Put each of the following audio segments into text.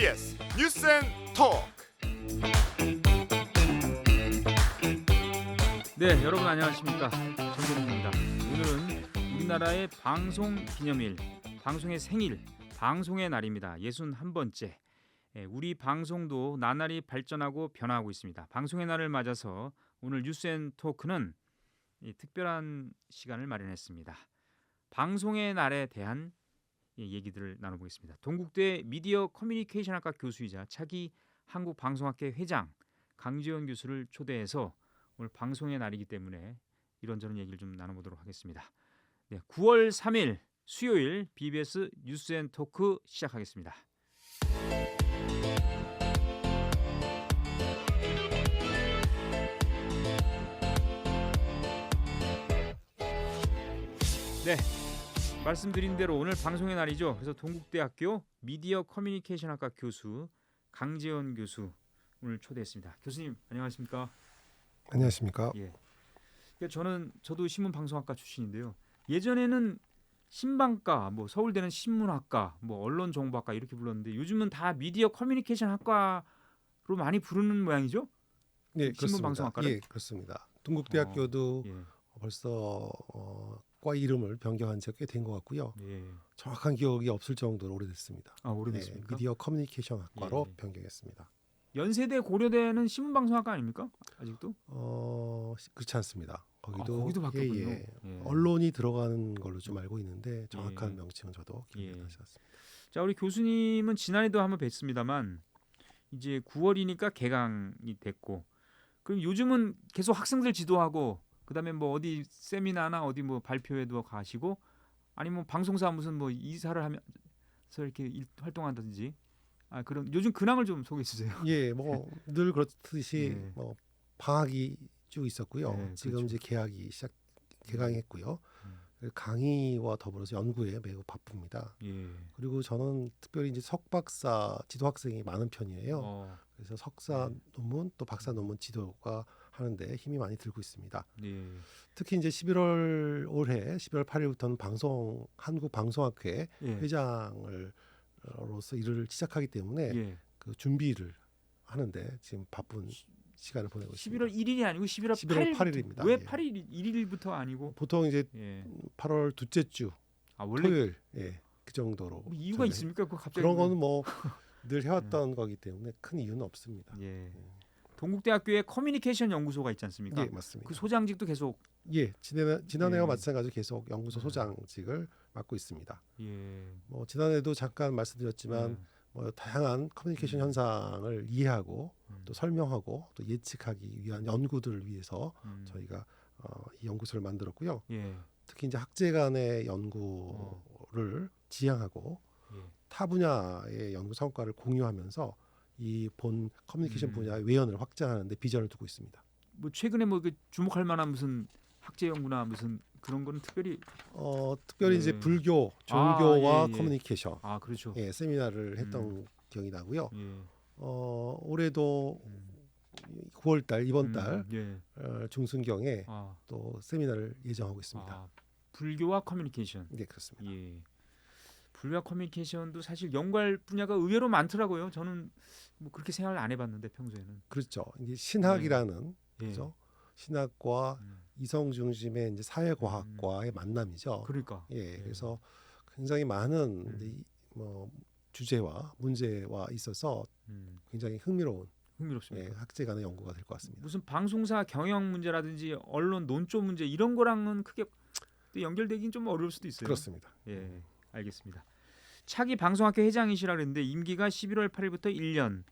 TBS 뉴스앤톡. 네, 여러분 안녕하십니까? 정재민입니다. 오늘은 우리나라의 방송 기념일, 방송의 생일, 방송의 날입니다. 61번째. 우리 방송도 나날이 발전하고 변화하고 있습니다. 방송의 날을 맞아서 오늘 뉴스앤토크는 특별한 시간을 마련했습니다. 방송의 날에 대한 얘기들을 나눠보겠습니다. 동국대 미디어 커뮤니케이션 학과 교수이자 차기 한국방송학회 회장 강지원 교수를 초대해서 오늘 방송의 날이기 때문에 이런저런 얘기를 좀 나눠보도록 하겠습니다. 네, 9월 3일 수요일 BBS 뉴스앤토크 시작하겠습니다. 네, 말씀드린 대로 오늘 방송의 날이죠. 그래서 동국대학교 미디어 커뮤니케이션 학과 교수 강지원 교수 오늘 초대했습니다. 교수님 안녕하십니까? 안녕하십니까? 예. 그러니까 저도 신문방송학과 출신인데요. 예전에는 신방과, 뭐 서울대는 신문학과, 뭐 언론정보학과 이렇게 불렀는데 요즘은 다 미디어 커뮤니케이션 학과로 많이 부르는 모양이죠? 네, 신문방송학과를? 예, 그렇습니다. 동국대학교도 예. 벌써 과 이름을 변경한 지가 꽤 된 것 같고요. 예. 정확한 기억이 없을 정도로 오래됐습니다. 아, 오래됐습니까? 네, 미디어 커뮤니케이션 학과로 예. 변경했습니다. 연세대 고려대는 신문방송학과 아닙니까? 아직도? 그렇지 않습니다. 거기도 거기도 바뀌었군요. 예. 예. 언론이 들어가는 걸로 좀 알고 있는데 정확한 예. 명칭은 저도 기억이 나지 않습니다. 자, 우리 교수님은 지난해도 한번 뵀습니다만 이제 9월이니까 개강이 됐고, 그럼 요즘은 계속 학생들 지도하고 그다음에 뭐 어디 세미나나 어디 뭐 발표회도 가시고 아니면 방송사 무슨 뭐 이사를 하면서 이렇게 활동한다든지 그럼 요즘 근황을 좀 소개해 주세요. 예, 뭐 늘 그렇듯이 예. 뭐 방학이 쭉 있었고요. 네, 지금 그렇죠. 이제 개강했고요. 강의와 더불어서 연구에 매우 바쁩니다. 예. 그리고 저는 특별히 이제 석박사 지도 학생이 많은 편이에요. 그래서 석사 논문 또 박사 논문 지도가 하는데 힘이 많이 들고 있습니다. 예. 특히 이제 올해 11월 8일부터는 한국 방송학회 예. 회장으로서 일을 시작하기 때문에 예. 그 준비를 하는데 지금 바쁜 시간을 보내고 있습니다. 11월 1일이 아니고 11월 11월 8일입니다. 왜 예. 8일 1일부터 아니고? 보통 이제 예. 8월 둘째 주 원래 토요일 그 정도로 뭐 이유가 저희가 있습니까? 그 갑자기 그런 거는 뭐 늘 해왔던 거기 때문에 큰 이유는 없습니다. 예. 동국대학교에 커뮤니케이션 연구소가 있지 않습니까? 예, 맞습니다. 그 소장직도 계속 예, 지난해와 예. 마찬가지로 계속 연구소 소장직을 맡고 있습니다. 예. 뭐 지난해도 잠깐 말씀드렸지만 뭐 다양한 커뮤니케이션 현상을 이해하고 또 설명하고 또 예측하기 위한 연구들을 위해서 저희가 이 연구소를 만들었고요. 예. 특히 이제 학제 간의 연구를 지향하고 예. 타 분야의 연구 성과를 공유하면서 이 본 커뮤니케이션 분야의 외연을 확장하는 데 비전을 두고 있습니다. 뭐 최근에 뭐 그 주목할 만한 무슨 학제 연구나 무슨 그런 거는 특별히 특별히 예. 이제 불교, 종교와 예. 커뮤니케이션 그렇죠. 예, 세미나를 했던 기억이 나고요. 예. 올해도 9월달 이번 달 예. 중순경에 또 세미나를 예정하고 있습니다. 불교와 커뮤니케이션. 네, 그렇습니다. 예. 불교와 커뮤니케이션도 사실 연구할 분야가 의외로 많더라고요. 저는 뭐 그렇게 생각을 안 해봤는데 평소에는. 그렇죠. 이게 신학이라는 예. 그죠? 신학과 이성 중심의 이제 사회과학과의 만남이죠. 그러니까. 예, 그래서 굉장히 많은 뭐 주제와 문제와 있어서 굉장히 흥미롭습니다. 예, 학제 간의 연구가 될 것 같습니다. 무슨 방송사 경영 문제라든지 언론 논조 문제 이런 거랑은 크게 연결되긴 좀 어려울 수도 있어요. 그렇습니다. 예, 알겠습니다. 차기 방송학회 회장이시라 그랬는데 임기가 11월 8일부터 1년.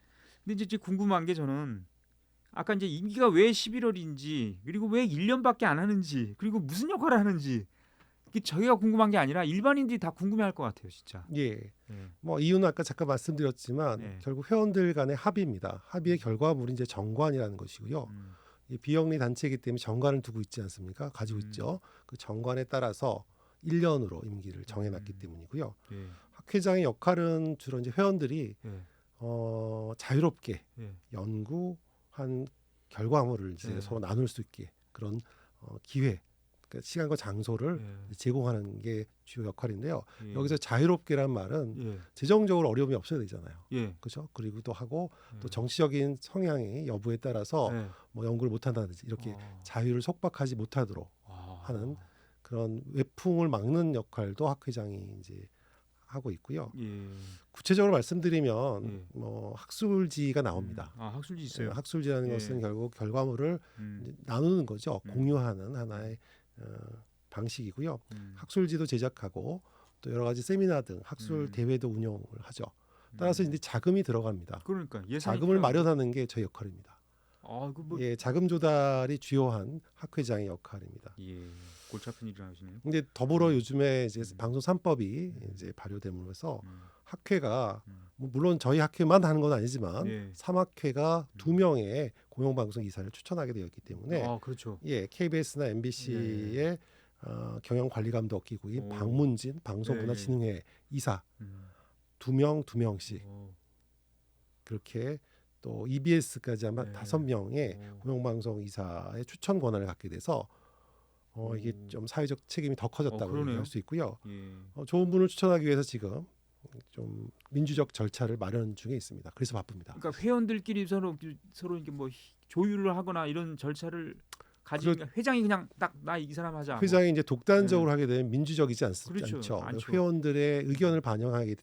근데 이제 궁금한 게 저는 아까 이제 임기가 왜 11월인지 그리고 왜 1년밖에 안 하는지 그리고 무슨 역할을 하는지 이게 저희가 궁금한 게 아니라 일반인들이 다 궁금해할 것 같아요, 진짜. 예. 뭐 이유는 아까 잠깐 말씀드렸지만 결국 회원들 간의 합의입니다. 합의의 결과물이 이제 정관이라는 것이고요. 이 비영리 단체이기 때문에 정관을 두고 있지 않습니까? 가지고 있죠. 그 정관에 따라서 1년으로 임기를 정해놨기 때문이고요. 학회장의 역할은 주로 이제 회원들이 자유롭게 연구한 결과물을 이제 서로 나눌 수 있게 그런 기회 그러니까 시간과 장소를 예. 제공하는 게 주요 역할인데요. 예. 여기서 자유롭게란 말은 예. 재정적으로 어려움이 없어야 되잖아요. 예. 그렇죠? 그리고 또 하고 또 정치적인 성향이 여부에 따라서 예. 뭐 연구를 못한다든지 이렇게 자유를 속박하지 못하도록 하는 그런 외풍을 막는 역할도 학회장이 이제 하고 있고요. 예. 구체적으로 말씀드리면 예. 뭐 학술지가 나옵니다. 학술지 있어요. 학술지라는 예. 것은 결국 결과물을 이제 나누는 거죠. 공유하는 하나의 방식이고요. 학술지도 제작하고 또 여러 가지 세미나 등 학술 대회도 운영을 하죠. 따라서 이제 자금이 들어갑니다. 그러니까 자금을 마련하는 게 저희 역할입니다. 뭐... 예, 자금 조달이 주요한 학회장의 역할입니다. 예, 골치 아픈 일을 하시네요. 근데 더불어 요즘에 이제 방송 3법이 이제 발효되면서 학회가 뭐 물론 저희 학회만 하는 건 아니지만 예. 3학회가 2명의 공영방송 이사를 추천하게 되었기 때문에 그렇죠. 예, KBS나 MBC의 경영 관리 감독 기구인 방문진 방송문화진흥회 이사 2명씩 그렇게 또 EBS까지 아마 5명의 공영방송 이사의 추천 권한을 갖게 돼서 이게 좀 사회적 책임이 더 커졌다고 얘기할 수 있고요. 좋은 분을 추천하기 위해서 지금 좀 민주적 절차를 마련 중에 있습니다. 그래서 바쁩니다. 그러니까 회원들끼리 서로 이렇게 뭐 조율을 하거나 이런 절차를 가지고 회장이 그냥 딱 나 이 사람 하자. 회장이 이제 독단적으로 하게 되면 민주적이지 그렇죠. 않죠. 회원들의 의견을 반영해야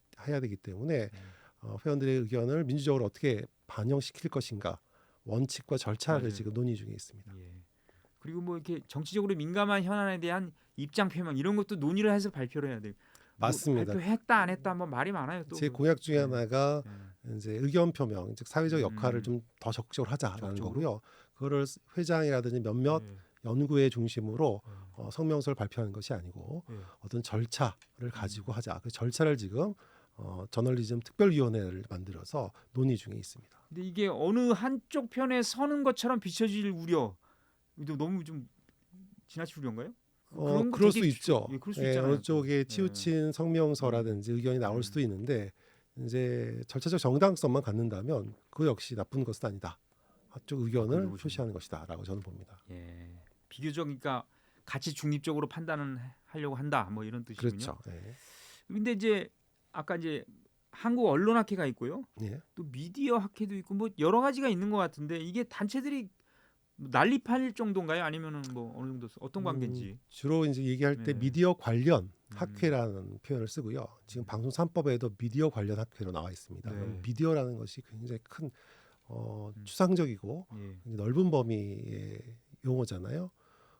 되기 때문에 회원들의 의견을 민주적으로 어떻게 반영시킬 것인가 원칙과 절차를 지금 논의 중에 있습니다. 예. 그리고 뭐 이렇게 정치적으로 민감한 현안에 대한 입장 표명 이런 것도 논의를 해서 발표를 해야 돼요. 맞습니다. 뭐 발표했다 안 했다 뭐 말이 많아요. 또 제 공약 중에 하나가 이제 의견 표명, 즉 사회적 역할을 좀 더 적극적으로 하자라는 거고요. 그거를 회장이라든지 몇몇 연구회 중심으로 성명서를 발표하는 것이 아니고 어떤 절차를 가지고 하자. 그 절차를 지금 저널리즘 특별위원회를 만들어서 논의 중에 있습니다. 근데 이게 어느 한쪽 편에 서는 것처럼 비춰질 우려, 너무 좀 지나칠 우려인가요? 그럴 수 있죠. 예, 그럴 수 있잖아요. 어느 쪽에 치우친 성명서라든지 의견이 나올 수도 있는데 이제 절차적 정당성만 갖는다면 그 역시 나쁜 것은 아니다. 한쪽 의견을 표시하는 것이다라고 저는 봅니다. 예, 비교적 그러니까 같이 중립적으로 판단을 하려고 한다. 뭐 이런 뜻이군요. 그렇죠. 예. 근데 이제 아까 이제 한국 언론학회가 있고요. 예. 또 미디어 학회도 있고 뭐 여러 가지가 있는 것 같은데 이게 단체들이 난립할 정도인가요? 아니면은 뭐 어느 정도 어떤 관계인지? 주로 이제 얘기할 때 미디어 관련 학회라는 표현을 쓰고요. 지금 방송 3법에도 미디어 관련 학회로 나와 있습니다. 미디어라는 것이 굉장히 큰 추상적이고 넓은 범위의 용어잖아요.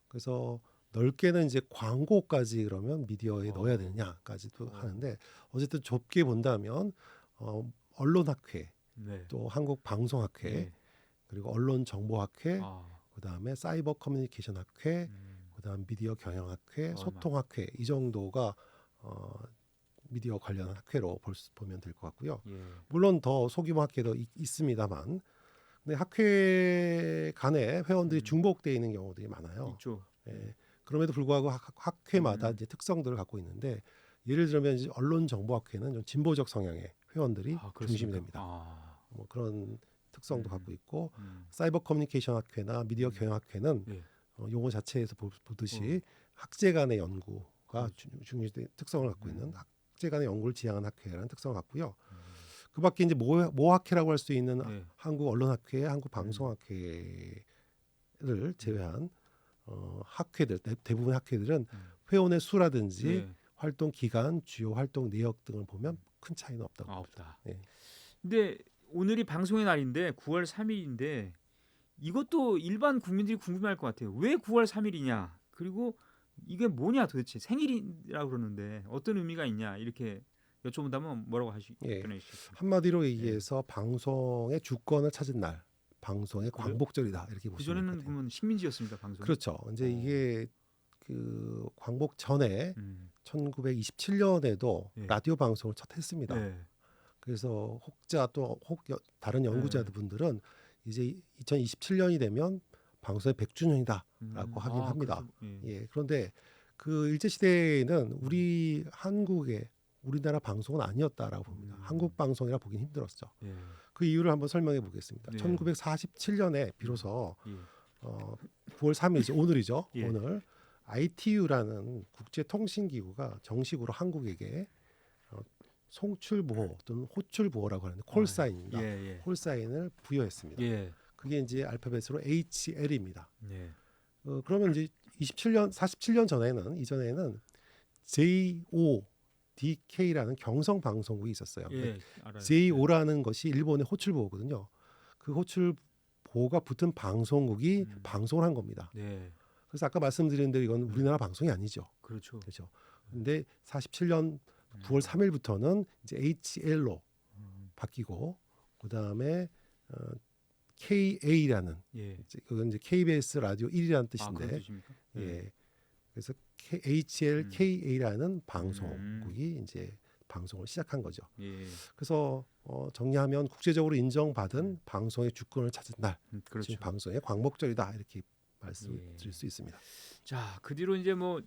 그래서 넓게는 이제 광고까지 그러면 미디어에 넣어야 되느냐까지도 하는데 어쨌든 좁게 본다면 언론학회, 또 한국방송학회, 그리고 언론정보학회, 그다음에 사이버 커뮤니케이션 학회, 그다음 미디어 경영학회, 소통학회 이 정도가 미디어 관련 학회로 보면 될 것 같고요. 물론 더 소규모 학회도 있습니다만, 근데 학회 간에 회원들이 중복되어 있는 경우들이 많아요. 있죠. 그럼에도 불구하고 학회마다 이제 특성들을 갖고 있는데 예를 들면 이제 언론정보학회는 좀 진보적 성향의 회원들이 중심이 됩니다. 뭐 그런 특성도 갖고 있고 사이버 커뮤니케이션 학회나 미디어 경영학회는 용어 자체에서 보듯이 학제 간의 연구가 중요한 특성을 갖고 있는 학제 간의 연구를 지향하는 학회라는 특성을 갖고요. 그밖에 이제 모학회라고 할 수 있는 한국 언론학회, 한국 방송학회를 제외한 학회들 대부분의 학회들은 회원의 수라든지 활동 기간, 주요 활동 내역 등을 보면 큰 차이는 없다고 봅니다. 근데 오늘이 방송의 날인데 9월 3일인데 이것도 일반 국민들이 궁금해할 것 같아요. 왜 9월 3일이냐? 그리고 이게 뭐냐 도대체 생일이라고 그러는데 어떤 의미가 있냐? 이렇게 여쭤본다면 뭐라고 하시겠어요? 한마디로 얘기해서 방송의 주권을 찾은 날, 방송의 광복절이다 이렇게 보시면 그전에는 됩니다. 그러면 식민지였습니다. 방송. 그렇죠. 이제 이게 그 광복 전에 1927년에도 라디오 방송을 첫 했습니다. 그래서 혹자 또 다른 연구자분들은 이제 2027년이 되면 방송의 100주년이다라고 하긴 합니다. 그런데 그 일제 시대에는 우리나라 방송은 아니었다라고 봅니다. 한국 방송이라 보긴 힘들었죠. 그 이유를 한번 설명해 보겠습니다. 1947년에 비로소 9월 3일이죠. 오늘이죠. 오늘 ITU라는 국제통신기구가 정식으로 한국에게 송출보호 또는 호출보호라고 하는 콜사인입니다. 예. 콜사인을 부여했습니다. 예. 그게 이제 알파벳으로 HL입니다. 예. 그러면 이제 47년 이전에는 JODK라는 경성방송국이 있었어요. 예. 알아요. JO라는 것이 일본의 호출보호거든요. 그 호출보호가 붙은 방송국이 방송을 한 겁니다. 네. 그래서 아까 말씀드린 대로 이건 우리나라 방송이 아니죠. 그렇죠. 그렇죠. 근데 47년 9월 3일부터는 이제 HL로 바뀌고 그다음에 KA라는 예. 그건 이제 KBS 라디오 1이라는 그런 뜻인데 뜻입니까? 예. 그래서 HLKA라는 방송국이 이제 방송을 시작한 거죠. 예. 그래서 정리하면 국제적으로 인정받은 방송의 주권을 찾은 날, 그렇죠. 지금 방송의 광복절이다 이렇게 말씀드릴 예. 수 있습니다. 자, 그 뒤로 이제 뭐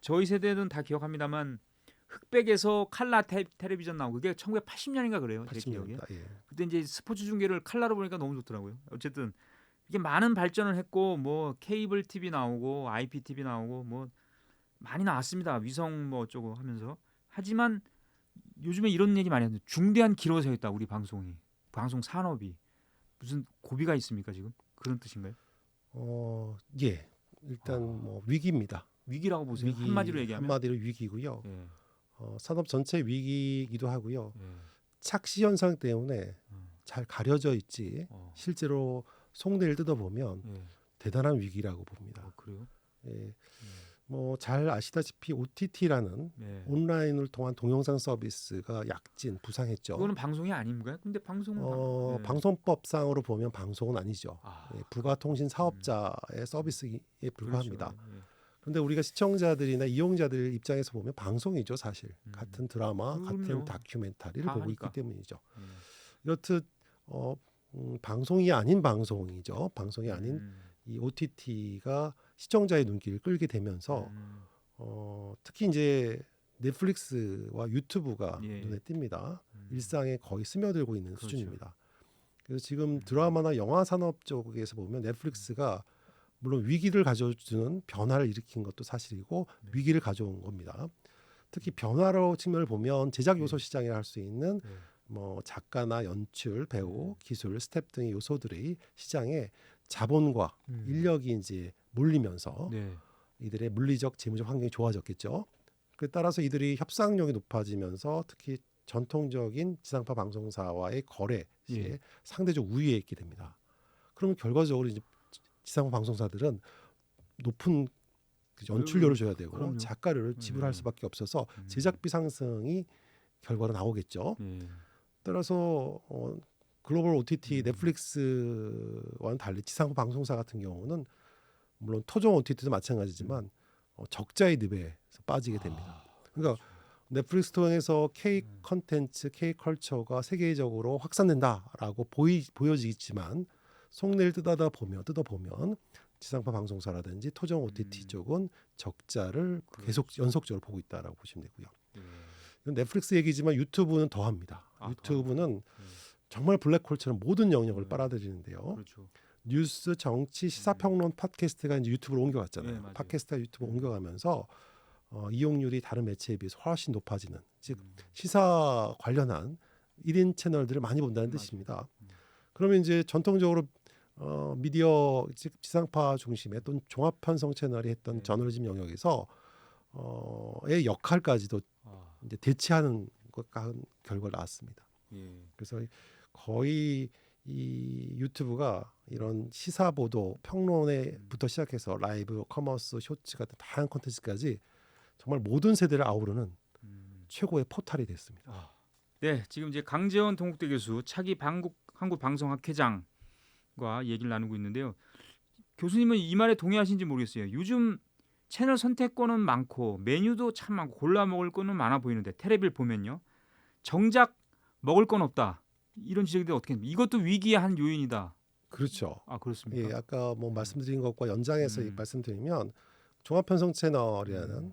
저희 세대는 다 기억합니다만 흑백에서 칼라 텔레비전 나오고 그게 1980년인가 그래요. 제 기억에. 80년입니다. 예. 그때 이제 스포츠 중계를 칼라로 보니까 너무 좋더라고요. 어쨌든 이게 많은 발전을 했고 뭐 케이블 TV 나오고 IPTV 나오고 뭐 많이 나왔습니다. 위성 뭐 어쩌고 하면서. 하지만 요즘에 이런 얘기 많이 하는데 중대한 기로에 서 있다 우리 방송이. 방송 산업이. 무슨 고비가 있습니까 지금? 그런 뜻인가요? 예. 일단 뭐 위기입니다. 위기라고 보세요. 한마디로 얘기하면. 한마디로 위기고요. 예. 산업 전체 위기이기도 하고요. 예. 착시 현상 때문에 잘 가려져 있지 실제로 속내를 뜯어보면 예. 대단한 위기라고 봅니다. 그래요? 예. 뭐 잘 아시다시피 OTT라는 예. 온라인을 통한 동영상 서비스가 약진 부상했죠. 그거는 방송이 아닌가요? 근데 방송은 예. 방송법상으로 보면 방송은 아니죠. 예, 부가통신 사업자의 서비스에 불과합니다. 그렇죠. 예. 그런데 우리가 시청자들이나 이용자들 입장에서 보면 방송이죠, 사실. 같은 드라마, 같은 그럼요. 다큐멘터리를 다 보고 하니까. 있기 때문이죠. 예. 이렇듯 방송이 아닌 방송이죠. 방송이 아닌 이 OTT가 시청자의 눈길을 끌게 되면서 특히 이제 넷플릭스와 유튜브가 예. 눈에 띕니다. 일상에 거의 스며들고 있는 그렇죠. 수준입니다. 그래서 지금 드라마나 영화 산업 쪽에서 보면 넷플릭스가 물론 위기를 가져주는 변화를 일으킨 것도 사실이고 위기를 가져온 겁니다. 특히 변화로 측면을 보면 제작 요소 시장이라 할 수 있는 뭐 작가나 연출, 배우, 기술, 스텝 등의 요소들이 시장에 자본과 인력이 이제 몰리면서 네. 이들의 물리적, 재무적 환경이 좋아졌겠죠. 그에 따라서 이들이 협상력이 높아지면서 특히 전통적인 지상파 방송사와의 거래 시에 예. 상대적 우위에 있게 됩니다. 그러면 결과적으로 이제 지상파 방송사들은 높은 그 연출료를 줘야 되고 그럼요. 작가료를 지불할 수밖에 없어서 제작비 상승이 결과로 나오겠죠. 예. 따라서 글로벌 OTT 넷플릭스와는 달리 지상파 방송사 같은 경우는 물론 토종 OTT도 마찬가지지만 적자의 늪에 빠지게 됩니다. 그러니까 넷플릭스 통해서 K 컨텐츠, K 컬처가 세계적으로 확산된다라고 보여지지만 속내를 뜯어보면 지상파 방송사라든지 토종 OTT 쪽은 적자를 계속 연속적으로 보고 있다라고 보시면 되고요. 이건 넷플릭스 얘기지만 유튜브는 더합니다. 유튜브는 정말 블랙홀처럼 모든 영역을 빨아들이는데요. 그렇죠. 뉴스, 정치, 시사평론 팟캐스트가 이제 유튜브로 옮겨갔잖아요. 네, 맞아요. 팟캐스트가 유튜브로 옮겨가면서 이용률이 다른 매체에 비해서 훨씬 높아지는, 즉 시사 관련한 1인 채널들을 많이 본다는 뜻입니다. 그러면 이제 전통적으로 미디어, 즉 지상파 중심의 또는 종합 편성 채널이 했던 저널리즘 영역에서 의 역할까지도 이제 대체하는 것과 결과를 낳았습니다. 예. 그래서 거의 이 유튜브가 이런 시사 보도, 평론에부터 시작해서 라이브, 커머스, 쇼츠 같은 다양한 콘텐츠까지 정말 모든 세대를 아우르는 최고의 포탈이 됐습니다. 네, 지금 이제 강재원 동국대 교수, 차기 한국방송학회장과 얘기를 나누고 있는데요. 교수님은 이 말에 동의하시는지 모르겠어요. 요즘 채널 선택권은 많고 메뉴도 참 많고 골라 먹을 거는 많아 보이는데 텔레비를 보면요, 정작 먹을 건 없다. 이런 지적이 어떻게 됩니까? 이것도 위기의 한 요인이다. 그렇죠. 그렇습니까? 예, 아까 뭐 말씀드린 것과 연장해서 말씀드리면 종합편성 채널이라는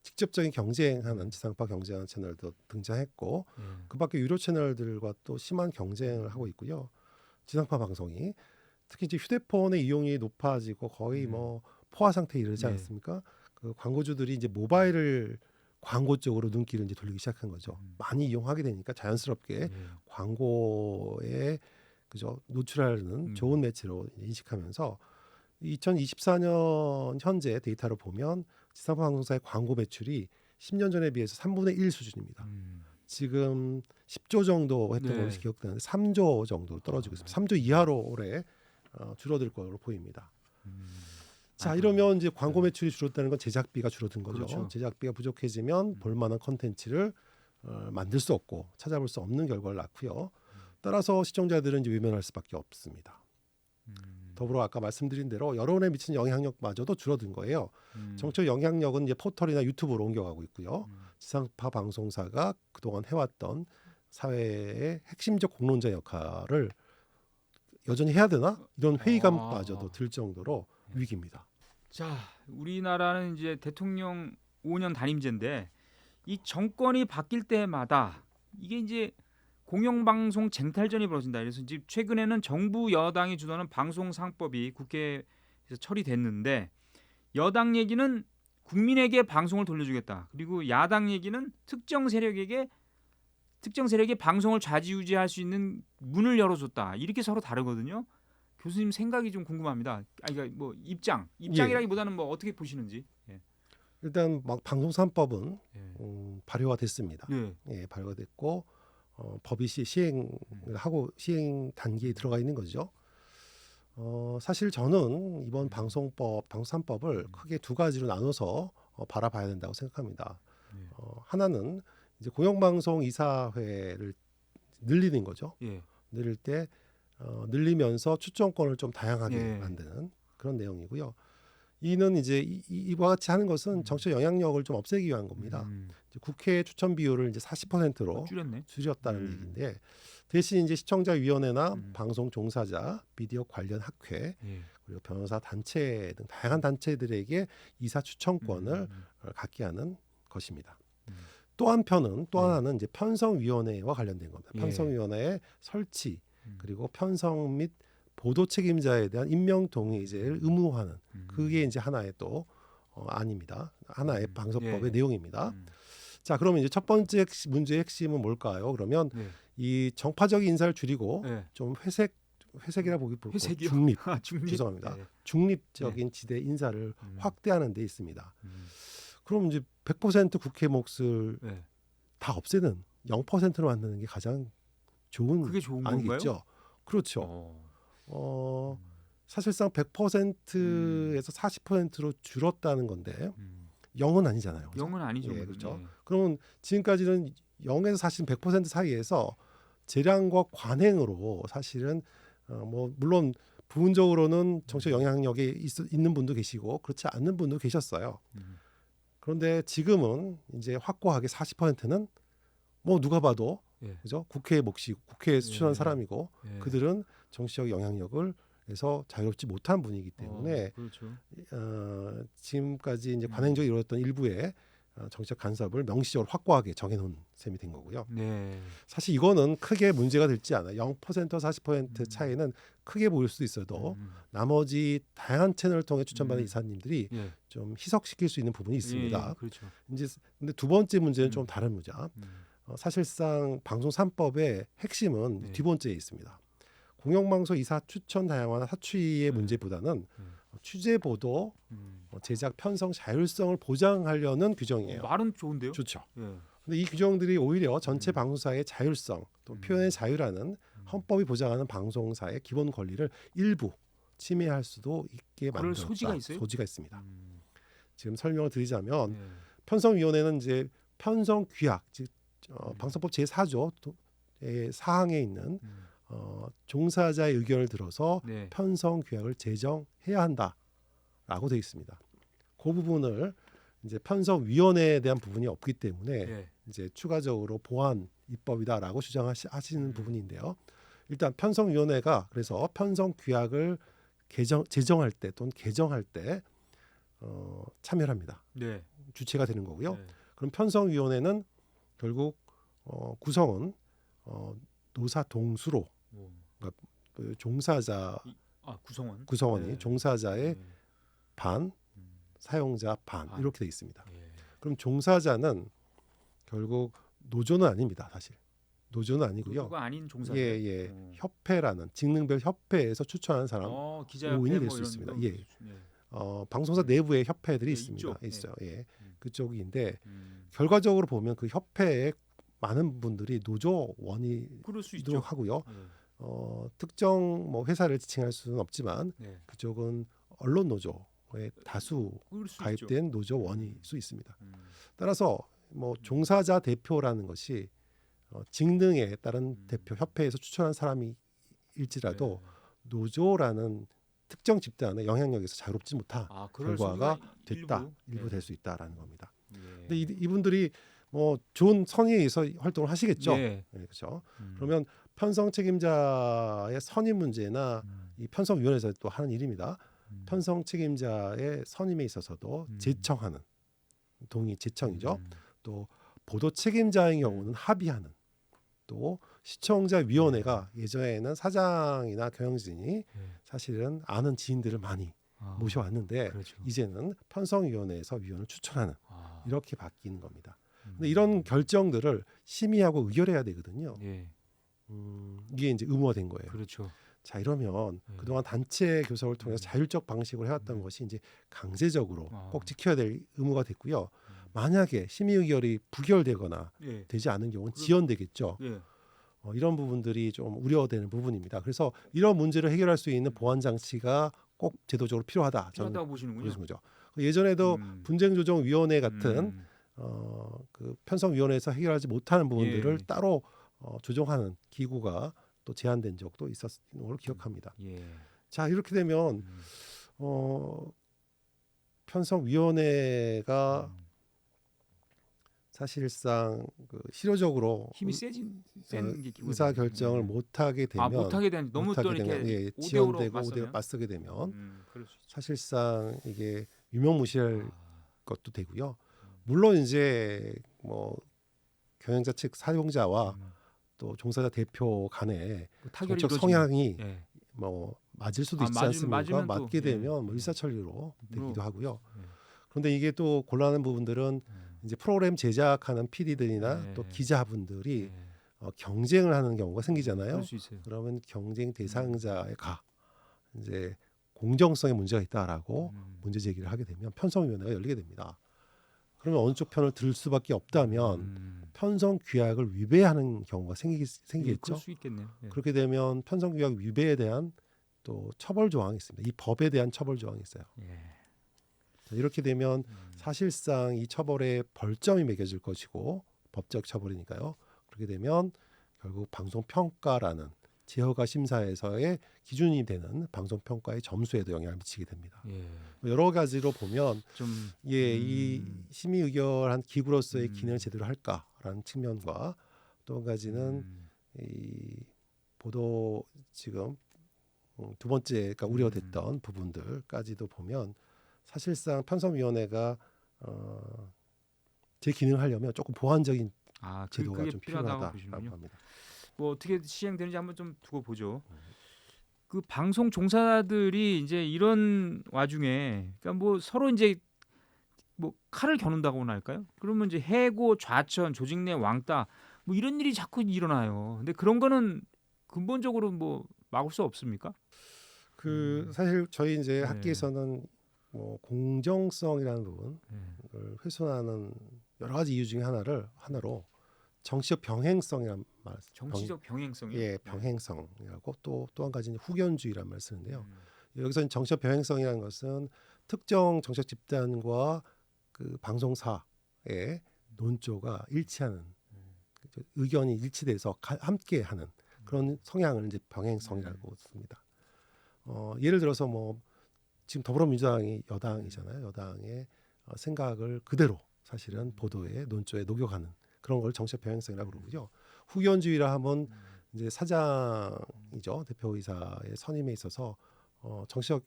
직접적인 경쟁하는 지상파 경쟁하는 채널도 등장했고 그밖에 유료 채널들과 또 심한 경쟁을 하고 있고요. 지상파 방송이 특히 이제 휴대폰의 이용이 높아지고 거의 뭐 포화 상태에 이르지 네. 않았습니까? 그 광고주들이 이제 모바일을 광고 쪽으로 눈길을 이제 돌리기 시작한 거죠. 많이 이용하게 되니까 자연스럽게 광고에 그죠 노출하는 좋은 매체로 인식하면서 2024년 현재 데이터로 보면 지상파 방송사의 광고 매출이 10년 전에 비해서 3분의 1 수준입니다. 지금 10조 정도 했던 네. 것이 기억되는데 3조 정도 떨어지고 있습니다. 3조 이하로 올해 줄어들 것으로 보입니다. 자, 이러면 이제 광고 매출이 줄었다는 건 제작비가 줄어든 거죠. 그렇죠. 제작비가 부족해지면 볼만한 컨텐츠를 만들 수 없고 찾아볼 수 없는 결과를 낳고요. 따라서 시청자들은 이제 외면할 수밖에 없습니다. 더불어 아까 말씀드린 대로 여론에 미치는 영향력마저도 줄어든 거예요. 정치적 영향력은 이제 포털이나 유튜브로 옮겨가고 있고요. 지상파 방송사가 그동안 해왔던 사회의 핵심적 공론자 역할을 여전히 해야 되나? 이런 회의감마저도 들 정도로 위기입니다. 자, 우리나라는 이제 대통령 5년 단임제인데 이 정권이 바뀔 때마다 이게 이제 공영방송 쟁탈전이 벌어진다. 그래서 지금 최근에는 정부 여당이 주도하는 방송상법이 국회에서 처리됐는데 여당 얘기는 국민에게 방송을 돌려주겠다. 그리고 야당 얘기는 특정 세력의 방송을 좌지우지할 수 있는 문을 열어줬다. 이렇게 서로 다르거든요. 교수님 생각이 좀 궁금합니다. 그러니까 뭐 입장이라기보다는 뭐 어떻게 보시는지. 일단 막 방송 3법은 발효가 됐습니다. 네. 예, 발효가 됐고 법이 시행을 하고 시행 단계에 들어가 있는 거죠. 사실 저는 이번 방송 3법을 크게 두 가지로 나눠서 바라봐야 된다고 생각합니다. 하나는 이제 공영방송 이사회를 늘리는 거죠. 늘릴 때 늘리면서 추천권을 좀 다양하게 만드는 그런 내용이고요. 이는 이제 이와 같이 하는 것은 정치적 영향력을 좀 없애기 위한 겁니다. 이제 국회 추천 비율을 이제 40%로 줄였다는 얘기인데 대신 이제 시청자위원회나 방송 종사자, 미디어 관련 학회 그리고 변호사 단체 등 다양한 단체들에게 이사 추천권을 갖게 하는 것입니다. 또 하나는 이제 편성위원회와 관련된 겁니다. 편성위원회의 설치 그리고 편성 및 보도 책임자에 대한 임명 동의제를 의무화하는 그게 이제 하나의 또 안입니다. 하나의 방송법의 내용입니다. 자, 그러면 이제 첫 번째 문제의 핵심은 뭘까요? 그러면 이 정파적 인사를 줄이고 좀 회색이라 보기 중립. 죄송합니다. 중립적인 지대 인사를 확대하는 데 있습니다. 그럼 이제 100% 국회 몫을 다 없애는 0%로 만드는 게 가장 좋은 아니겠죠? 그렇죠. 사실상 100%에서 40%로 줄었다는 건데 0은 아니잖아요. 그렇죠? 0은 아니죠. 그렇죠. 그러면 지금까지는 0에서 사실 100% 사이에서 재량과 관행으로 사실은 뭐 물론 부분적으로는 정치적 영향력이 있는 분도 계시고 그렇지 않는 분도 계셨어요. 그런데 지금은 이제 확고하게 40%는 뭐 누가 봐도 그죠? 국회의 몫이고 국회에서 추천한 사람이고 그들은 정치적 영향력을 해서 자유롭지 못한 분이기 때문에 지금까지 이제 관행적으로 이루어졌던 일부의 정치적 간섭을 명시적으로 확고하게 정해놓은 셈이 된 거고요. 사실 이거는 크게 문제가 될지 않아요. 0%와 40% 차이는 크게 보일 수 있어도 나머지 다양한 채널을 통해 추천받은 이사님들이 좀 희석시킬 수 있는 부분이 있습니다. 이제 근데 두 번째 문제는 좀 다른 문제야. 사실상 방송 3법의 핵심은 뒤번째에 있습니다. 공영방송 이사 추천 다양화나 사추위의 문제보다는 취재 보도, 제작 편성 자율성을 보장하려는 규정이에요. 말은 좋은데요? 좋죠. 근데 이 규정들이 오히려 전체 방송사의 자율성, 또 표현의 자유라는 헌법이 보장하는 방송사의 기본 권리를 일부 침해할 수도 있게 만들었다. 소지가 있습니다. 지금 설명을 드리자면 편성위원회는 이제 편성 규약, 즉 방송법 제4조의 사항에 있는 종사자의 의견을 들어서 편성 규약을 제정해야 한다라고 되어 있습니다. 그 부분을 이제 편성위원회에 대한 부분이 없기 때문에 이제 추가적으로 보완 입법이다라고 주장하시는 부분인데요. 일단 편성위원회가 그래서 편성 규약을 제정할 때 또는 개정할 때 참여를 합니다. 주체가 되는 거고요. 그럼 편성위원회는 결국 구성은 노사 동수로 그러니까 종사자 구성원이 종사자의 반 사용자 반 반. 이렇게 돼 있습니다. 예. 그럼 종사자는 결국 노조는 아닙니다. 사실 노조는 아니고요. 노조가 아닌 종사자. 예. 협회라는 직능별 협회에서 추천하는 사람 기자협회 오인이 될 뭐 수 이런 있습니다. 거. 예. 방송사 내부에 협회들이 예, 있습니다. 이쪽. 있어요. 예. 음. 그쪽인데 음. 결과적으로 보면 그 협회에 많은 분들이 노조원이기도 그럴 수 있죠. 하고요. 예. 특정 뭐 회사를 지칭할 수는 없지만 네. 그쪽은 언론 노조에 다수 그럴 수 가입된 있죠. 노조원일 수 있습니다. 음. 따라서 뭐 종사자 대표라는 것이 직능에 따른 음. 대표 협회에서 추천한 사람일지라도 네. 노조라는 특정 집단의 영향력에서 자유롭지 못한 그럴 결과가 소리가 됐다, 일부 예. 될 수 있다라는 겁니다. 예. 근데 이분들이 뭐 좋은 선의에 의해서 활동을 하시겠죠. 예. 네, 그렇죠. 음. 그러면 편성 책임자의 선임 문제나 이 편성위원회에서 또 하는 일입니다. 편성 책임자의 선임에 있어서도 제청하는 동의 제청이죠. 또 보도 책임자의 경우는 합의하는 또 시청자위원회가 예전에는 사장이나 경영진이 사실은 아는 지인들을 많이 모셔왔는데 그렇죠. 이제는 편성위원회에서 위원을 추천하는 이렇게 바뀌는 겁니다. 근데 음. 이런 결정들을 심의하고 의결해야 되거든요. 예. 이게 이제 의무화된 거예요. 그렇죠. 자 이러면 네. 그동안 단체 교섭을 통해서 자율적 방식으로 해왔던 것이 이제 강제적으로 꼭 지켜야 될 의무가 됐고요. 만약에 심의 의결이 부결되거나 예. 되지 않은 경우는 지연되겠죠. 예. 이런 부분들이 좀 우려되는 부분입니다. 그래서 이런 문제를 해결할 수 있는 보완 장치가 꼭 제도적으로 필요하다. 저는 필요하다고 보시는군요. 그러신 거죠. 예전에도 분쟁조정위원회 같은 그 편성위원회에서 해결하지 못하는 부분들을 예. 따로 따로 조정하는 기구가 또 제한된 적도 있었던 걸 기억합니다. 예. 자 이렇게 되면 편성위원회가 사실상 그 실효적으로 힘이 센 게 기구가 의사 되네요. 결정을 예. 못하게 되면 못하게 되면 너무 또 못하게 이렇게 되면, 5대5로 지연되고 맞서면? 맞서게 되면 그럴 수 있죠. 사실상 이게 유명무실할 것도 되고요. 물론 이제 뭐 경영자 측 사용자와 또 종사자 대표 간의 타결이 정책 이루어지면- 성향이 예. 뭐 맞을 수도 있지 맞으면 않습니까? 또, 맞게 예. 되면 뭐 일사천리로 되기도 하고요. 예. 그런데 이게 또 곤란한 부분들은 이제 프로그램 제작하는 PD들이나 예. 또 기자분들이 예. 경쟁을 하는 경우가 생기잖아요. 그럴 수 있어요. 그러면 경쟁 대상자의 이제 공정성에 문제가 있다라고 문제 제기를 하게 되면 편성위원회가 열리게 됩니다. 그러면 어느 쪽 편을 들 수밖에 없다면 편성 규약을 위배하는 경우가 예, 생기겠죠. 그럴 수 있겠네요. 예. 그렇게 되면 편성 규약 위배에 대한 또 처벌 조항이 있습니다. 이 법에 대한 처벌 조항이 있어요. 예. 이렇게 되면 사실상 이 처벌에 벌점이 매겨질 것이고 법적 처벌이니까요. 그렇게 되면 결국 방송평가라는 제허가 심사에서의 기준이 되는 방송평가의 점수에도 영향을 미치게 됩니다. 예. 여러 가지로 보면 좀 이 심의 의결한 기구로서의 기능을 제대로 할까라는 측면과 또 한 가지는 이 보도 지금 두 번째가 우려됐던 부분들까지도 보면 사실상 편성위원회가 제 기능을 하려면 조금 보완적인 제도가 그게 좀 필요하다고 필요하다라고 보시는군요. 합니다. 뭐 어떻게 시행되는지 한번 좀 두고 보죠. 그 방송 종사자들이 이제 이런 와중에 그러니까 뭐 서로 이제 뭐 칼을 겨눈다고나 할까요? 그러면 이제 해고, 좌천, 조직 내 왕따 뭐 이런 일이 자꾸 일어나요. 근데 그런 거는 근본적으로 뭐 막을 수 없습니까? 사실 저희 이제 네. 학계에서는 뭐 공정성이라는 부분을 훼손하는 여러 가지 이유 중에 하나로 정치적 병행성이란 말, 정치적 병행성이요. 예, 병행성이라고 또 한 가지는 후견주의란 말을 쓰는데요. 여기서 정치적 병행성이라는 것은 특정 정책 집단과 그 방송사의 논조가 일치하는 의견이 일치돼서 함께하는 그런 성향을 이제 병행성이라고 씁니다. 예를 들어서 뭐 지금 더불어민주당이 여당이잖아요. 여당의 생각을 그대로 사실은 보도에 논조에 녹여가는 그런 걸 정치적 병행성이라고 그러고요. 후견주의라 하면 이제 사장이죠. 대표이사의 선임에 있어서 정치적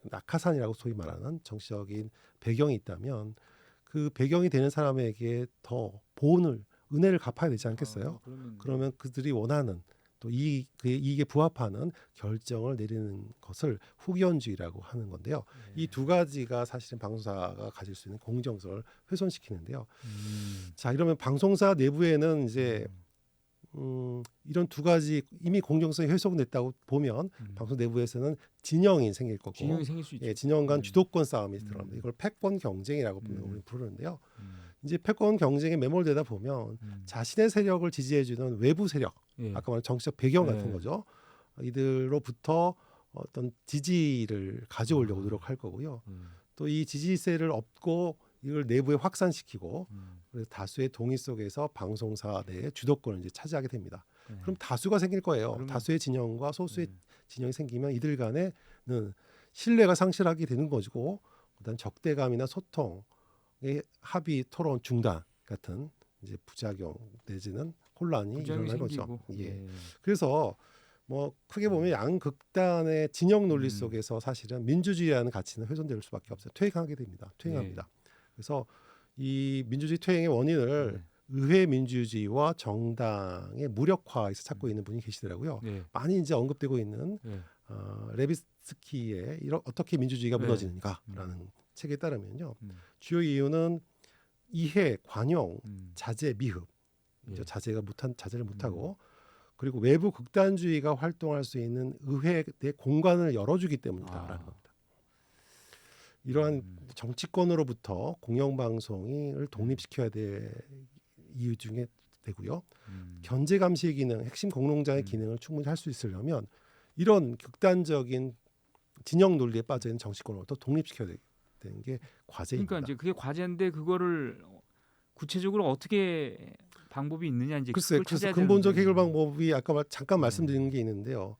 낙하산이라고 소위 말하는 정치적인 배경이 있다면 그 배경이 되는 사람에게 더 은혜를 갚아야 되지 않겠어요? 그러면 그들이 원하는 또 이익에 부합하는 결정을 내리는 것을 후견주의라고 하는 건데요. 이 두 가지가 사실은 방송사가 가질 수 있는 공정성을 훼손시키는데요. 자, 이러면 방송사 내부에는 이제 이런 두 가지 이미 공정성이 훼손됐다고 보면 방송 내부에서는 진영이 생길 거고, 진영이 생길 수 있죠. 예, 진영 간 주도권 싸움이 들어갑니다. 이걸 패권 경쟁이라고 우리는 부르는데요. 이제 패권 경쟁에 매몰되다 보면 자신의 세력을 지지해주는 외부 세력, 예. 아까 말한 정치적 배경 예. 같은 거죠. 이들로부터 어떤 지지를 가져오려고 노력할 거고요. 또 이 지지세를 얻고 이걸 내부에 확산시키고 그래서 다수의 동의 속에서 방송사 내의 주도권을 이제 차지하게 됩니다. 그럼 다수가 생길 거예요. 그러면, 다수의 진영과 소수의 진영이 생기면 이들 간에는 신뢰가 상실하게 되는 것이고, 그다음 적대감이나 소통의 합의, 토론 중단 같은 이제 부작용 내지는 혼란이 일어날 거죠. 예. 그래서 뭐 크게 보면 양극단의 진영 논리 속에서 사실은 민주주의라는 가치는 훼손될 수밖에 없어요. 퇴행하게 됩니다. 퇴행합니다. 그래서 이 민주주의 퇴행의 원인을 의회 민주주의와 정당의 무력화에서 찾고 있는 분이 계시더라고요. 많이 이제 언급되고 있는 레비스키의 어떻게 민주주의가 무너지는가라는 책에 따르면요, 주요 이유는 이해, 관용, 자제, 미흡, 자제를 못하고 그리고 외부 극단주의가 활동할 수 있는 의회 내 공간을 열어주기 때문이다라는 겁니다. 이러한 정치권으로부터 공영방송을 독립시켜야 될 이유 중에 되고요. 견제 감시의 기능, 핵심 공론장의 기능을 충분히 할 수 있으려면 이런 극단적인 진영 논리에 빠져 있는 정치권으로부터 독립시켜야 되는 게 과제입니다. 그러니까 이제 그게 과제인데 그거를 구체적으로 어떻게 방법이 있느냐 이제 글쎄, 그래서 근본적 해결 방법이 아까 잠깐 말씀드린 게 있는데요.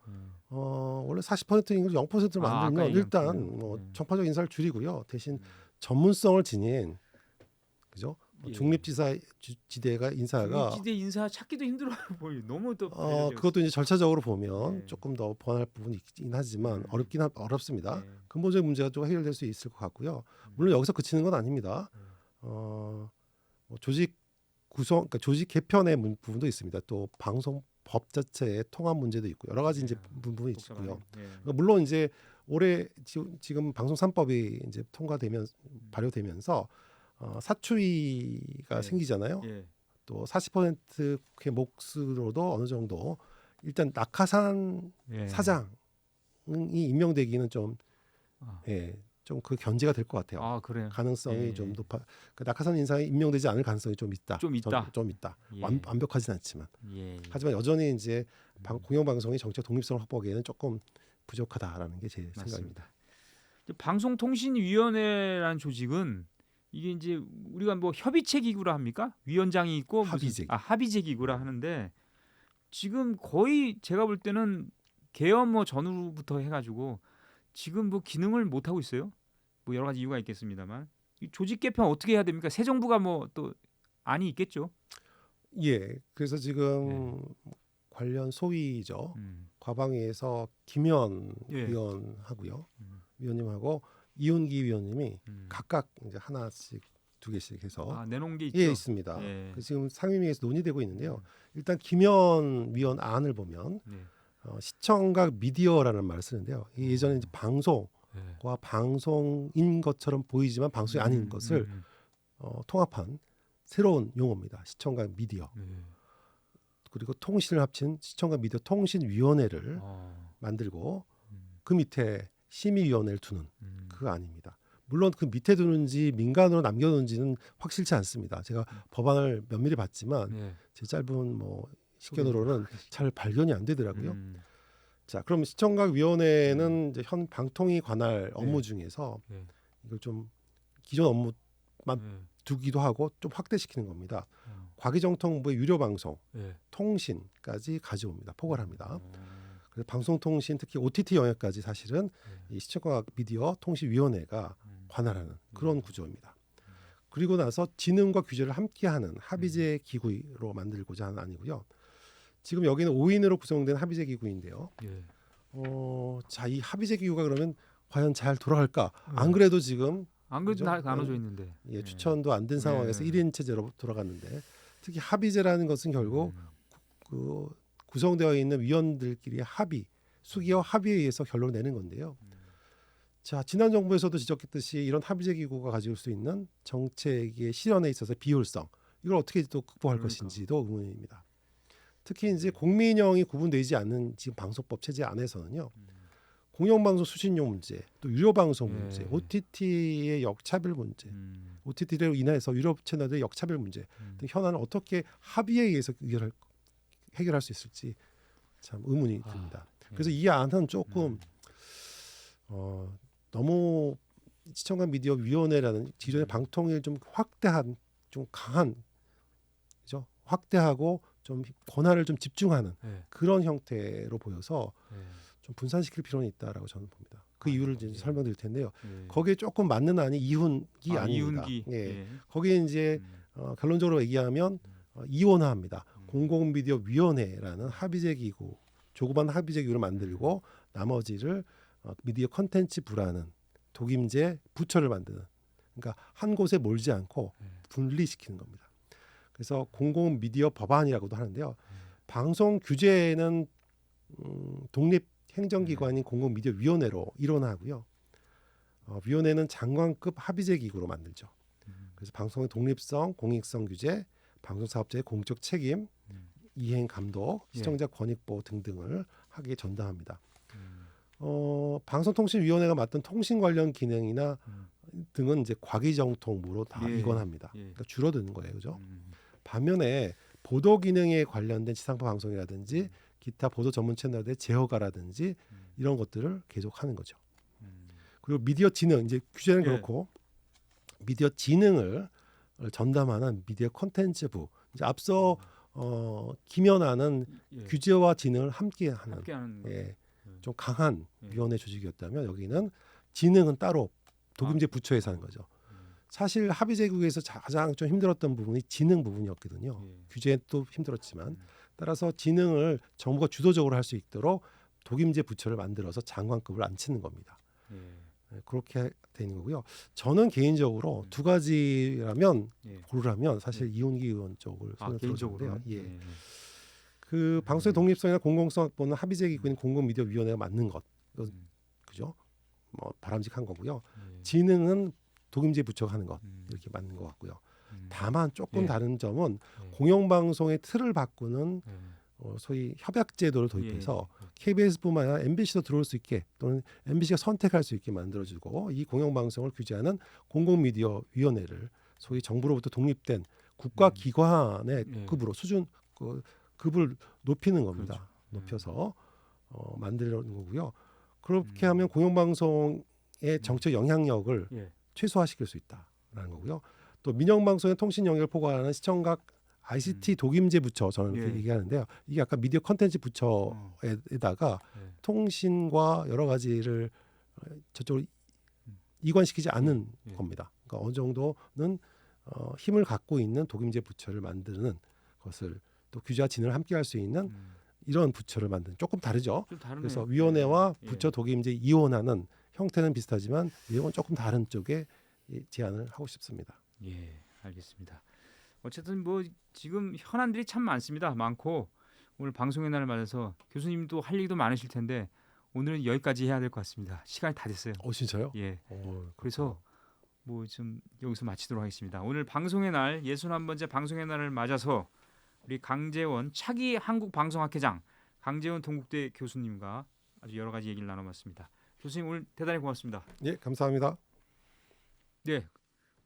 원래 40%인 걸 0%로 만들면 일단 뭐 정파적 인사를 줄이고요. 대신 전문성을 지닌, 그죠? 중립지대가 인사가 중립지대 인사 찾기도 힘들어요. 너무 또 그것도 이제 절차적으로 보면 조금 더 보완할 부분이 있긴 하지만 어렵습니다. 근본적인 문제가 좀 해결될 수 있을 것 같고요. 물론 여기서 그치는 건 아닙니다. 뭐 조직 구성, 그러니까 조직 개편의 부분도 있습니다. 또 방송법 자체의 통합 문제도 있고 여러 가지 이제 부분이 있고요. 물론 이제 올해 지금 방송 3법이 이제 발효되면서 사추위가 생기잖아요. 또 40%의 몫으로도 어느 정도 일단 낙하산 사장이 임명되기는 좀 그 견제가 될 것 같아요. 그래요? 가능성이 좀 높아. 낙하산 인사에 임명되지 않을 가능성이 좀 있다. 좀 있다. 완벽하진 않지만. 하지만 여전히 이제 공영방송이 정책 독립성을 확보하기에는 조금 부족하다라는 게 제 생각입니다. 방송통신위원회라는 조직은 이게 이제 우리가 뭐 협의체 기구라 합니까? 위원장이 있고 합의제 기구라 하는데 지금 거의 제가 볼 때는 개헌 전후부터 해가지고 지금 뭐 기능을 못 하고 있어요. 뭐 여러 가지 이유가 있겠습니다만 이 조직 개편 어떻게 해야 됩니까? 새 정부가 뭐 또 안이 있겠죠. 그래서 지금 관련 소위죠. 과방위에서 김현 위원하고요, 위원님하고 이윤기 위원님이 각각 이제 하나씩 두 개씩 해서 내놓은 게 있죠. 있습니다. 지금 상임위에서 논의되고 있는데요. 일단 김현 위원 안을 보면 시청각 미디어라는 말을 쓰는데요. 예전에 이제 방송과 방송인 것처럼 보이지만 방송이 아닌 것을 통합한 새로운 용어입니다. 시청각 미디어. 그리고 통신을 합친 시청각 미디어 통신위원회를 만들고 그 밑에 심의위원회를 두는 그 안입니다. 물론 그 밑에 두는지 민간으로 남겨놓은지는 확실치 않습니다. 제가 법안을 면밀히 봤지만 제 짧은 식견으로는 잘 발견이 안 되더라고요. 자, 그럼 시청각위원회는 이제 현 방통위 관할 업무 중에서 이걸 좀 기존 업무만 두기도 하고 좀 확대시키는 겁니다. 과기정통부의 유료방송, 통신까지 가져옵니다. 포괄합니다. 그래서 방송통신 특히 OTT 영역까지 사실은 이 시청각 미디어 통신위원회가 관할하는 그런 구조입니다. 그리고 나서 지능과 규제를 함께하는 합의제 기구로 만들고자 하는 안이고요. 지금 여기는 5인으로 구성된 합의제 기구인데요. 자, 이 합의제 기구가 그러면 과연 잘 돌아갈까? 안 그래도 지금 다 나눠져 있는데 추천도 안 된 상황에서 1인 체제로 돌아갔는데 특히 합의제라는 것은 결국 그 구성되어 있는 위원들끼리의 합의, 수기와 합의에 의해서 결론을 내는 건데요. 자, 지난 정부에서도 지적했듯이 이런 합의제 기구가 가질 수 있는 정책의 실현에 있어서 비효율성, 이걸 어떻게 또 극복할 것인지도 의문입니다. 특히 이제 공민형이 구분되지 않는 지금 방송법 체제 안에서는요. 공영방송 수신료 문제, 또 유료방송 문제, OTT의 역차별 문제, OTT로 인해서 유료 채널의 역차별 문제 등 현안을 어떻게 합의에 의해서 해결할 수 있을지 참 의문이 듭니다. 그래서 이 안은 조금 너무 시청각 미디어 위원회라는 기존의 방통위를 좀 확대한, 좀 강한, 그죠? 확대하고 좀 권한을 좀 집중하는 그런 형태로 보여서 좀 분산시킬 필요는 있다라고 저는 봅니다. 그 이유를 이제 설명드릴 텐데요. 거기에 조금 맞는 안이 이훈기 아닙니다. 이훈기. 거기에 이제 결론적으로 얘기하면 이원화합니다. 공공미디어위원회라는 합의제 기구, 조그만 합의제 기구를 만들고 나머지를 미디어 컨텐츠 부라는 독임제 부처를 만드는, 그러니까 한 곳에 몰지 않고 분리시키는 겁니다. 그래서 공공미디어 법안이라고도 하는데요. 방송 규제는 독립 행정기관인 공공미디어위원회로 일원하고요. 위원회는 장관급 합의제 기구로 만들죠. 그래서 방송의 독립성, 공익성 규제, 방송사업자의 공적 책임, 이행 감독, 시청자 권익 보호 등등을 하기에 전담합니다. 방송통신위원회가 맡은 통신 관련 기능이나 등은 이제 과기정통부로 다 이관합니다. 그러니까 줄어드는 거예요, 그죠? 반면에 보도 기능에 관련된 지상파 방송이라든지 기타 보도 전문 채널의 제어가라든지 이런 것들을 계속하는 거죠. 그리고 미디어 진흥, 이제 규제는 그렇고 미디어 진흥을 전담하는 미디어 콘텐츠부, 이제 앞서 김연아는 규제와 진흥을 함께하는 좀 강한 위원회 조직이었다면 여기는 진흥은 따로 독임제 부처에서 하는 거죠. 사실 합의제국에서 가장 좀 힘들었던 부분이 진흥 부분이었거든요. 규제도 힘들었지만 따라서 진흥을 정부가 주도적으로 할 수 있도록 독임제 부처를 만들어서 장관급을 앉히는 겁니다. 그렇게 되는 거고요. 저는 개인적으로 두 가지라면 고르라면 사실 이훈기 의원 쪽을 손을 들어주는데요. 그 방송의 독립성이나 공공성 확보는 합의제 기구인 공공미디어위원회가 맞는 것, 그죠? 뭐 바람직한 거고요. 진흥은 독임제 부처가 하는 것, 이렇게 맞는 것 같고요. 다만 조금 다른 점은 공영방송의 틀을 바꾸는 소위 협약제도를 도입해서 KBS뿐만 아니라 MBC도 들어올 수 있게, 또는 MBC가 선택할 수 있게 만들어주고, 이 공영방송을 규제하는 공공미디어위원회를 소위 정부로부터 독립된 국가기관의 급으로 수준 급을 높이는 겁니다. 높여서 만들려는 거고요. 그렇게 하면 공영방송의 정책 영향력을 최소화시킬 수 있다라는 거고요. 또 민영방송의 통신 영역을 포괄하는 시청각 ICT 독임제 부처, 저는 이렇게 얘기하는데요. 이게 아까 미디어 컨텐츠 부처에다가 통신과 여러 가지를 저쪽으로 이관시키지 않는 겁니다. 그러니까 어느 정도는 힘을 갖고 있는 독임제 부처를 만드는 것을, 또 규제와 진흥을 함께할 수 있는 이런 부처를 만드는, 조금 다르죠. 그래서 위원회와 부처 독임제 이원하는 형태는 비슷하지만 내용은 조금 다른 쪽에 제안을 하고 싶습니다. 예, 알겠습니다. 어쨌든 뭐 지금 현안들이 참 많고 오늘 방송의 날을 맞아서 교수님도 할 얘기도 많으실 텐데 오늘은 여기까지 해야 될 것 같습니다. 시간이 다 됐어요. 진짜요? 예. 그래서 뭐 좀 여기서 마치도록 하겠습니다. 오늘 방송의 날 61번째 방송의 날을 맞아서 우리 강재원 차기 한국방송학회장, 강재원 동국대 교수님과 아주 여러 가지 얘기를 나눠봤습니다. 교수님 오늘 대단히 고맙습니다. 예, 감사합니다. 네,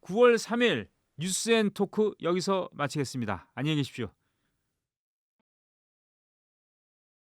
9월 3일 뉴스앤토크 여기서 마치겠습니다. 안녕히 계십시오.